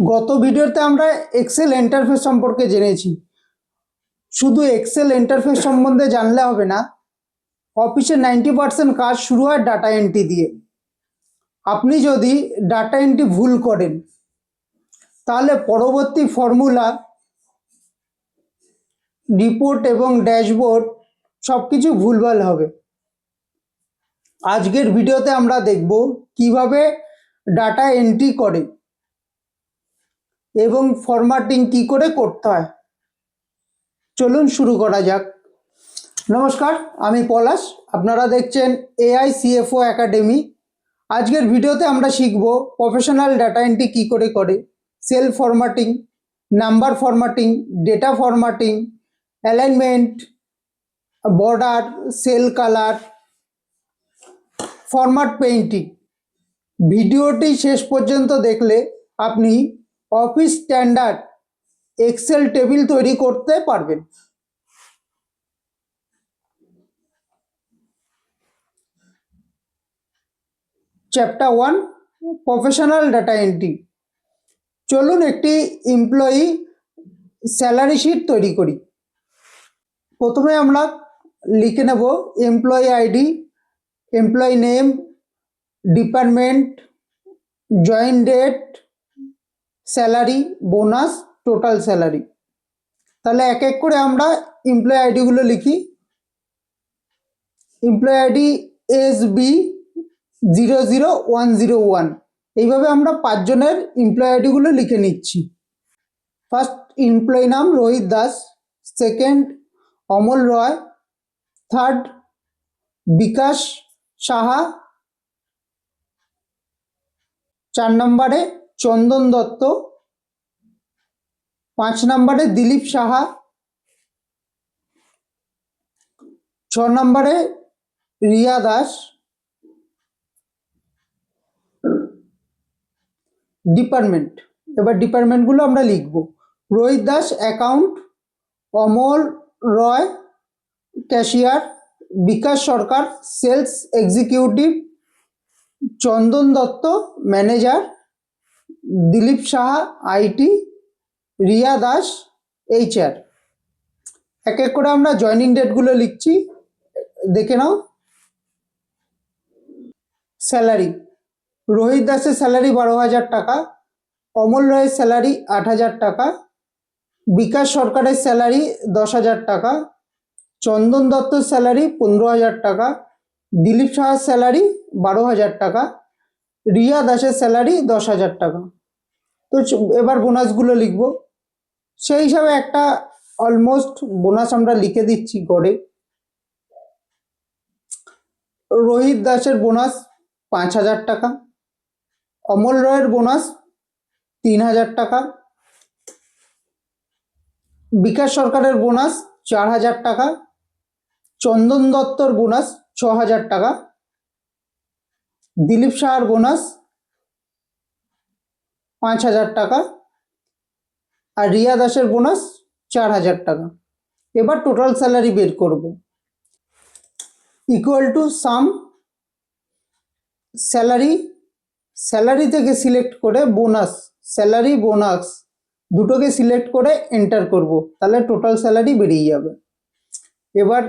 গত ভিডিওতে আমরা এক্সেল ইন্টারফেস সম্পর্কে জেনেছি। শুধু এক্সেল ইন্টারফেস সম্বন্ধে জানলে হবে না, অফিসের 90% কাজ শুরু হয় ডাটা এন্ট্রি দিয়ে। আপনি যদি ডাটা এন্ট্রি ভুল করেন তাহলে পরবর্তী ফর্মুলা, রিপোর্ট এবং ড্যাশবোর্ড সব কিছু ভুলভাল হবে। আজকের ভিডিওতে আমরা দেখব কিভাবে ডাটা এন্ট্রি করে এবং ফরম্যাটিং কি করে করতে হয়। চলুন শুরু করা যাক। নমস্কার, আমি পলাশ, আপনারা দেখছেন এআই সিএফও একাডেমি। আজকের ভিডিওতে আমরা শিখব প্রফেশনাল ডাটা এন্ট্রি কী করে cell formatting, number formatting, data formatting, alignment, border, cell colour, format painting. ভিডিওটি শেষ পর্যন্ত দেখলে আপনি অফিস স্ট্যান্ডার্ড এক্সেল টেবিল তৈরি করতে পারবেন। Chapter 1, professional data entry. চলুন একটি এমপ্লয়ি স্যালারি শিট তৈরি করি। প্রথমে আমরা লিখে নেব employee ID, employee name, department, join date, salary, bonus, total salary. তাহলে এক এক করে আমরা এমপ্লয়ি আইডিগুলো লিখি। Employee ID SB00101। এইভাবে আমরা 5 জনের এমপ্লয়ি আইডিগুলো লিখে নিচ্ছি। ফার্স্ট এমপ্লয়ি নাম রোহিত দাস, সেকেন্ড অমল রয়, থার্ড বিকাশ সাহা, 4 নম্বরে চন্দন দত্ত, 5 নম্বরে দিলীপ সাহা, 6 নম্বরে রিয়া দাস। ডিপার্টমেন্ট, এবার ডিপার্টমেন্টগুলো আমরা লিখব। Rohit Das account, Amal Roy cashier, Bikash Sarkar sales executive, Chandan Dutta manager, Dilip Saha IT, Riya Das HR। এক এক করে আমরা জয়েনিং ডেটগুলো লিখছি, দেখে নাও। স্যালারি, রোহিত দাসের স্যালারি 12,000 টাকা, অমল রায়ের স্যালারি 8,000 টাকা, বিকাশ সরকারের স্যালারি 10,000 টাকা, চন্দন দত্তর স্যালারি 15,000 টাকা, দিলীপ সাহার স্যালারি 12,000 টাকা, রিয়া দাসের স্যালারি 10,000 টাকা। তো এবার বোনাসগুলো লিখব। সেই হিসাবে একটা অলমোস্ট বোনাস আমরা লিখে দিচ্ছি গড়ে। রোহিত দাসের বোনাস 5,000 টাকা, অমল রয়ের বোনাস 3,000 টাকা, বিকাশ সরকারের বোনাস 4,000 টাকা, চন্দন দত্তর বোনাস 6,000 টাকা, দিলীপ সাহার বোনাস 5,000 টাকা আর রিয়া দাসের বোনাস 4,000 টাকা। এবার টোটাল স্যালারি বের করব। Equal to some salary, salary থেকে সিলেক্ট করে বোনাস, স্যালারি বোনাস দুটোকে সিলেক্ট করে এন্টার করব, তাহলে টোটাল স্যালারি বেরিয়ে যাবে। এবার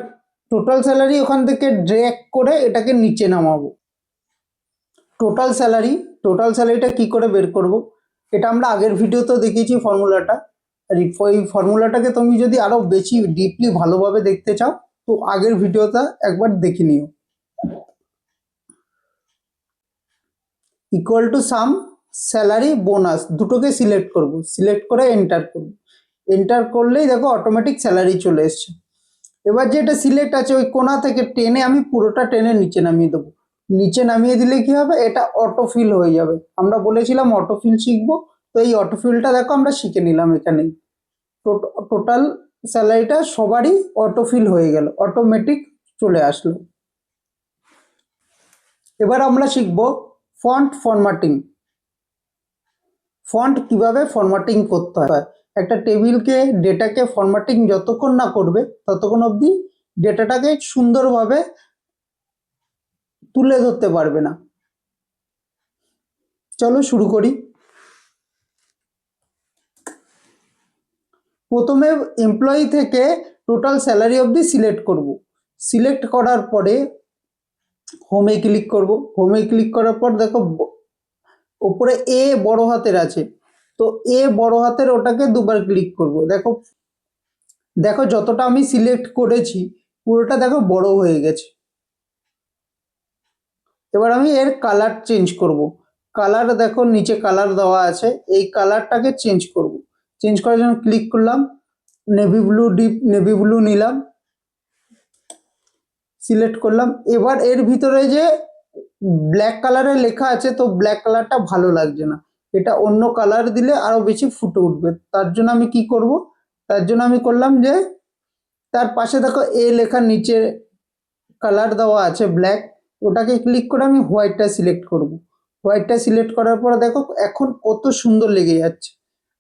টোটাল স্যালারি ওখান থেকে ড্র্যাগ করে এটাকে নিচে নামাবো। টোটাল স্যালারিটা কি করে বের করব, এটা আমরা আগের ভিডিওতেও দেখিয়েছি ফর্মুলাটা। আর ওই ফর্মুলাটাকে তুমি যদি আরো বেশি ডিপলি ভালোভাবে দেখতে চাও তো আগের ভিডিওটা একবার দেখে নিও। Equal to some salary bonus দুটোকে সিলেক্ট করব, সিলেক্ট করে এন্টার করব। এন্টার করলেই দেখো অটোমেটিক স্যালারি চলে এসছে। এবার যেটা সিলেক্ট আছে ওই কোণা থেকে টেনে আমি পুরোটা টেনে নিচে নামিয়ে দেবো। নিচে নামিয়ে দিলে কি হবে, এটা অটোফিল হয়ে যাবে। আমরা বলেছিলাম অটোফিল শিখবো, তো এই অটোফিলটা দেখো আমরা শিখে নিলাম এখানেই। টোটাল স্যালারিটা সবারই অটোফিল হয়ে গেল, অটোমেটিক চলে আসলো। এবার আমরা শিখবো ফন্ট ফরম্যাটিং। ফন্ট কিভাবে ফরম্যাটিং করতে হয়। একটা টেবিলকে, ডেটাকে ফরম্যাটিং যতক্ষণ না করবে ততক্ষণ অবধি ডেটাটাকে সুন্দরভাবে তুলে ধরতে পারবে না। চলো শুরু করি। প্রথমে এমপ্লয়ি থেকে টোটাল স্যালারি অবধি সিলেক্ট করব। সিলেক্ট করার পরে হোমে ক্লিক করব। হোমে ক্লিক করার পর দেখো ওপরে এ বড় হাতের আছে, তো এ বড় হাতের ওটাকে দুবার ক্লিক করব। দেখো দেখো যতটা আমি সিলেক্ট করেছি পুরোটা দেখো বড় হয়ে গেছে। এবার আমি এর কালার চেঞ্জ করব। কালার দেখো নিচে কালার দেওয়া আছে, এই কালারটাকে চেঞ্জ করব। চেঞ্জ করার জন্য ক্লিক করলাম, navy blue, deep navy blue নিলাম, সিলেক্ট করলাম। এবার এর ভিতরে যে ব্ল্যাক কালারের লেখা আছে, তো ব্ল্যাক কালারটা ভালো লাগছে না, এটা অন্য কালার দিলে আরো বেশি ফুটে উঠবে। তার জন্য আমি কি করব, তার জন্য আমি করলাম যে তার পাশে দেখো এ লেখার নিচে কালার দেওয়া আছে ব্ল্যাক, ওটাকে ক্লিক করে আমি হোয়াইটটা সিলেক্ট করব। হোয়াইটটা সিলেক্ট করার পর দেখো এখন কত সুন্দর লেগে যাচ্ছে,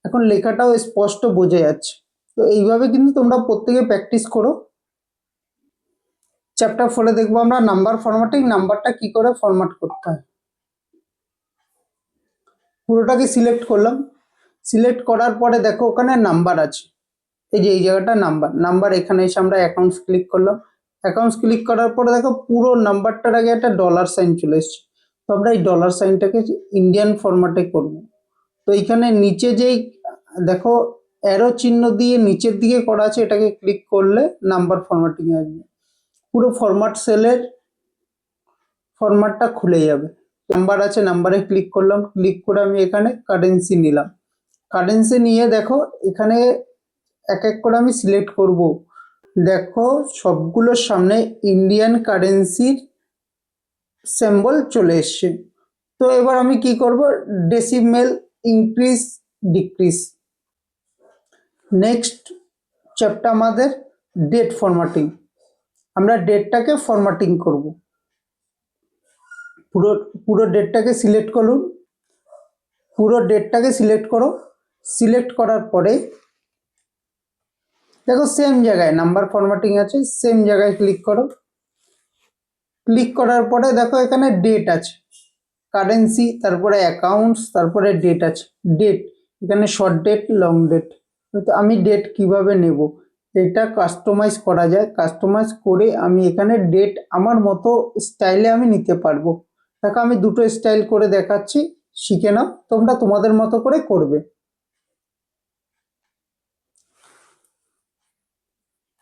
এখন লেখাটাও স্পষ্ট বোঝা যাচ্ছে। তো এইভাবে কিন্তু তোমরা প্রত্যেকে প্র্যাকটিস করো। চ্যাপ্টার 4 দেখবো আমরা নাম্বার ফরম্যাটিং, নাম্বারটা কি করে ফরম্যাট করতে হয়। পুরোটাকে সিলেক্ট করলাম। সিলেক্ট করার পরে দেখো ওখানে নাম্বার আছে, এই যে এই জায়গাটা নাম্বার, নাম্বার এখানে এসে আমরা অ্যাকাউন্টস ক্লিক করলাম। অ্যাকাউন্টস ক্লিক করার পরে দেখো পুরো নাম্বারটার আগে একটা ডলার সাইন চলে এসছে, তো আমরা এই ডলার সাইনটাকে ইন্ডিয়ান ফরম্যাটে করব। তো এইখানে নিচে যেই দেখো অ্যারো চিহ্ন দিয়ে নিচের দিকে করা আছে, এটাকে ক্লিক করলে নাম্বার ফরম্যাটিং আসবে, পুরো ফরম্যাট সেলের ফরম্যাটটা খুলে যাবে। নাম্বার আছে, নাম্বারে ক্লিক করলাম, ক্লিক করে আমি এখানে কারেন্সি নিলাম। কারেন্সি নিয়ে দেখো এখানে এক এক করে আমি সিলেক্ট করব। দেখো সবগুলোর সামনে ইন্ডিয়ান কারেন্সির সিম্বল চলে এসছে। তো এবার আমি কি করব, decimal increase decrease. Next chapter আমাদের ডেট ফরম্যাটিং, আমরা ডেটটাকে ফরম্যাটিং করব। পুরো পুরো ডেটটাকে সিলেক্ট করুন, পুরো ডেটটাকে সিলেক্ট করো। সিলেক্ট করার পরে দেখো সেম জায়গায় নাম্বার ফরম্যাটিং আছে, সেম জায়গায় ক্লিক করো। ক্লিক করার পরে দেখো এখানে ডেট আছে, কারেন্সি, তারপরে অ্যাকাউন্টস, তারপরে ডেট আছে। ডেট এখানে শর্ট ডেট, লং ডেট। তো আমি ডেট কিভাবে নেব, এটা কাস্টমাইজ করা যায়। কাস্টমাইজ করে আমি এখানে ডেট আমার মতো স্টাইলে আমি নিতে পারবো। দেখো আমি দুটো স্টাইল করে দেখাচ্ছি, শিখে নাও, তোমরা তোমাদের মতো করে করবে।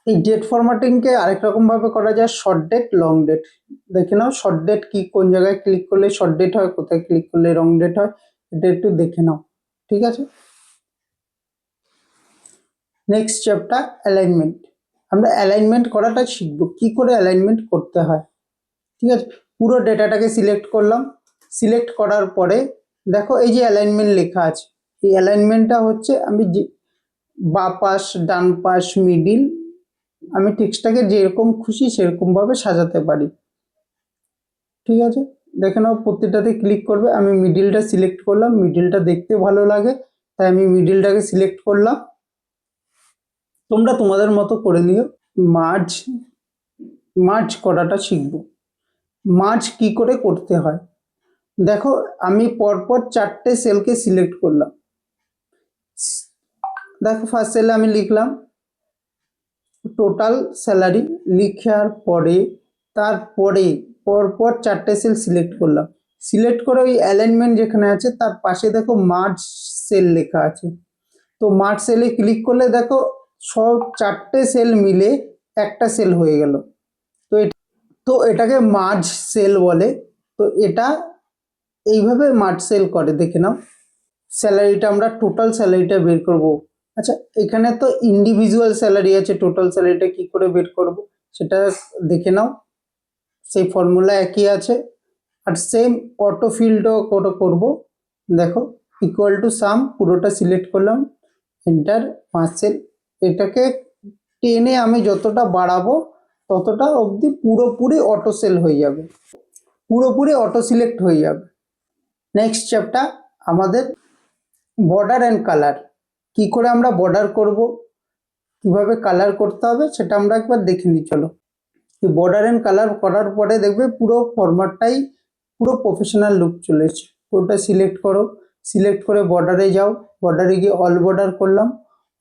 এই ডেট ফরম্যাটিংকে আরেক রকম ভাবে করা যায়, শর্ট ডেট, লং ডেট। দেখে নাও শর্ট ডেট কি, কোন জায়গায় ক্লিক করলে শর্ট ডেট হয়, কোথায় ক্লিক করলে লং ডেট হয়, এটা একটু দেখে নাও, ঠিক আছে। নেক্সট চ্যাপ্টার অ্যালাইনমেন্ট, আমরা অ্যালাইনমেন্ট করাটা শিখবো, কি করে অ্যালাইনমেন্ট করতে হয়, ঠিক আছে। পুরো ডেটাটাকে সিলেক্ট করলাম। সিলেক্ট করার পরে দেখো এই যে অ্যালাইনমেন্ট লেখা আছে, এই অ্যালাইনমেন্টটা হচ্ছে আমি যে বা পাশ, ডান পাশ, মিডিল, আমি টেক্সটটাকে যেরকম খুশি সেরকম ভাবে সাজাতে পারি, ঠিক আছে। দেখে নাও প্রত্যেকটাতে ক্লিক করবে, আমি মিডিলটা সিলেক্ট করলাম, মিডিলটা দেখতে ভালো লাগে তাই আমি মিডিলটাকে সিলেক্ট করলাম। তোমরা তোমাদের মতো করে নিও। মার্জ, মার্জ করাটা শিখবো। মার্জ কি করে করতে হয়, দেখো আমি পরপর 4টে সেলকে সিলেক্ট করলাম। দেখো ফার্স্ট সেলে আমি লিখলাম টোটাল স্যালারি, লিখার পরে তারপরে পরপর 4টে সেল সিলেক্ট করলাম। সিলেক্ট করে ওই অ্যালাইনমেন্ট যেখানে আছে তার পাশে দেখো মার্জ সেল লেখা আছে, তো মার্জ সেলে ক্লিক করলে দেখো সব 4টে সেল মিলে একটা সেল হয়ে গেল। তো এটাকে মার্জ সেল বলে। তো এটা এইভাবে মার্জ সেল করে, দেখে নাও। স্যালারিটা আমরা টোটাল স্যালারিটা বের করব। আচ্ছা এখানে তো ইন্ডিভিজুয়াল স্যালারি আছে, টোটাল স্যালারিটা কি করে বের করব সেটা দেখে নাও, সেই ফর্মুলা একই আছে। আর সেম অটো ফিল্ডও করব, দেখো ইকুয়াল টু সাম, পুরোটা সিলেক্ট করলাম, এন্টার, 5 সেল। এটাকে টেনে আমি যতটা বাড়াবো ততটা অবধি পুরোপুরি অটো সেল হয়ে যাবে, পুরোপুরি অটো সিলেক্ট হয়ে যাবে। নেক্সট চ্যাপ্টার আমাদের বর্ডার অ্যান্ড কালার, কি করে আমরা বর্ডার করব, কিভাবে কালার করতে হবে সেটা আমরা একবার দেখে নিই, চলো। বর্ডার অ্যান্ড কালার করার পরে দেখবে পুরো ফরম্যাটটাই পুরো প্রফেশনাল লুক চলে এসেছে। পুরোটা সিলেক্ট করো, সিলেক্ট করে বর্ডারে যাও, বর্ডারে গিয়ে অল বর্ডার করলাম।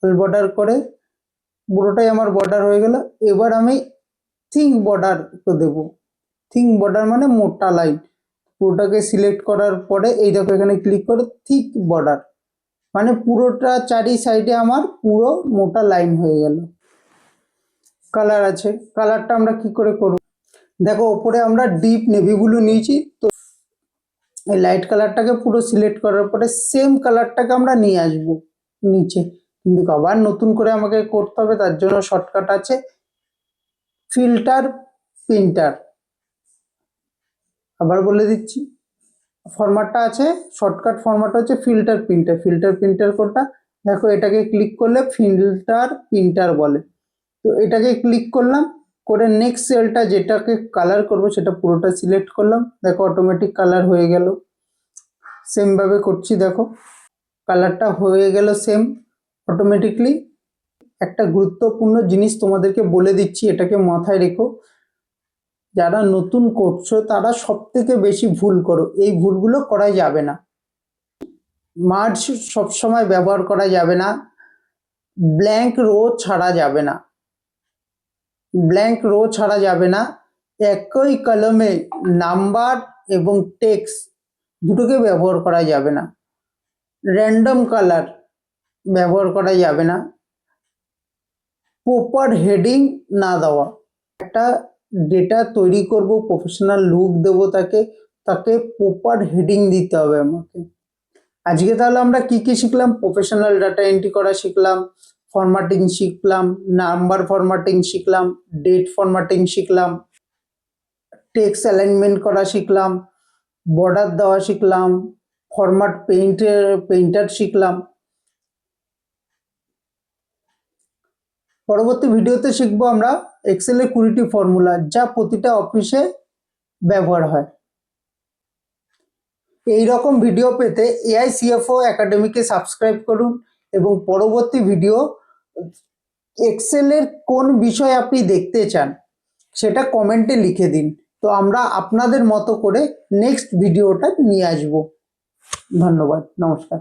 অল বর্ডার করে পুরোটাই আমার বর্ডার হয়ে গেল। এবার আমি থিক বর্ডার দেব। থিক বর্ডার মানে মোটা লাইন। পুরোটাকে সিলেক্ট করার পরে এই দেখো এখানে ক্লিক করে থিক বর্ডার মানে পুরোটা চারি সাইডে আমার পুরো মোটা লাইন হয়ে গেল। কালার আছে, কালারটা আমরা কি করে করব? দেখো ওপরে আমরা ডিপ নেভি ব্লু নিয়েছি, তো এই লাইট কালারটাকে পুরো সিলেক্ট করার পরে সেম কালারটাকে আমরা নিয়ে আসব নিচে, কিন্তু আবার নতুন করে আমাকে করতে হবে। তার জন্য শর্টকাট আছে ফিল্টার প্রিন্টার। আবার বলে দিচ্ছি, ফরম্যাটটা আছে, শর্টকাট ফরম্যাট হচ্ছে ফিল্টার প্রিন্টার। ফিল্টার প্রিন্টার কোডটা দেখো, এটাকে ক্লিক করলে ফিল্টার প্রিন্টার বলে। তো এটাকে ক্লিক করলাম, করে নেক্সট সেলটা যেটাকে কালার করব সেটা পুরোটা সিলেক্ট করলাম। দেখো অটোমেটিক কালার হয়ে গেল। সেম ভাবে করছি, দেখো কালারটা হয়ে গেল সেম অটোমেটিকলি। একটা গুরুত্বপূর্ণ জিনিস তোমাদেরকে বলে দিচ্ছি, এটাকে মাথায় রেখো। যারা নতুন করছো তারা সব থেকে বেশি ভুল করো, এই ভুলগুলো করা যাবে না। মার্জ সবসময় ব্যবহার করা যাবে না, ব্ল্যাঙ্ক রো ছাড়া যাবে না, ব্ল্যাঙ্ক রো ছাড়া যাবে না। একই কলমে নাম্বার এবং টেক্সট দুটোকে ব্যবহার করা যাবে না। র্যান্ডম কালার ব্যবহার করা যাবে না। প্রপার হেডিং না দেওয়া। একটা ডেটা তৈরি করব, প্রফেশনাল লুক দেবো তাকে, তাকে প্রপার হেডিং দিতে হবে আমাকে। আজকে তাহলে আমরা কি কি শিখলাম? প্রফেশনাল ডাটা এন্ট্রি করা শিখলাম, ফরম্যাটিং শিখলাম, নাম্বার ফরম্যাটিং শিখলাম, ডেট ফরম্যাটিং শিখলাম, টেক্সট অ্যালাইনমেন্ট করা শিখলাম, বর্ডার দেওয়া শিখলাম, ফরম্যাট পেইন্টার শিখলাম। পরবর্তী ভিডিওতে শিখবো আমরা এক্সেলের 20টি ফর্মুলা, যা প্রতিটা অফিসে ব্যবহার হয়। এই রকম ভিডিও পেতে এআই সিএফও একাডেমিকে সাবস্ক্রাইব করুন এবং পরবর্তী ভিডিও এক্সেলের কোন বিষয় আপনি দেখতে চান সেটা কমেন্টে লিখে দিন। তো আমরা আপনাদের মতো করে নেক্সট ভিডিওটা নিয়ে আসব। ধন্যবাদ, নমস্কার।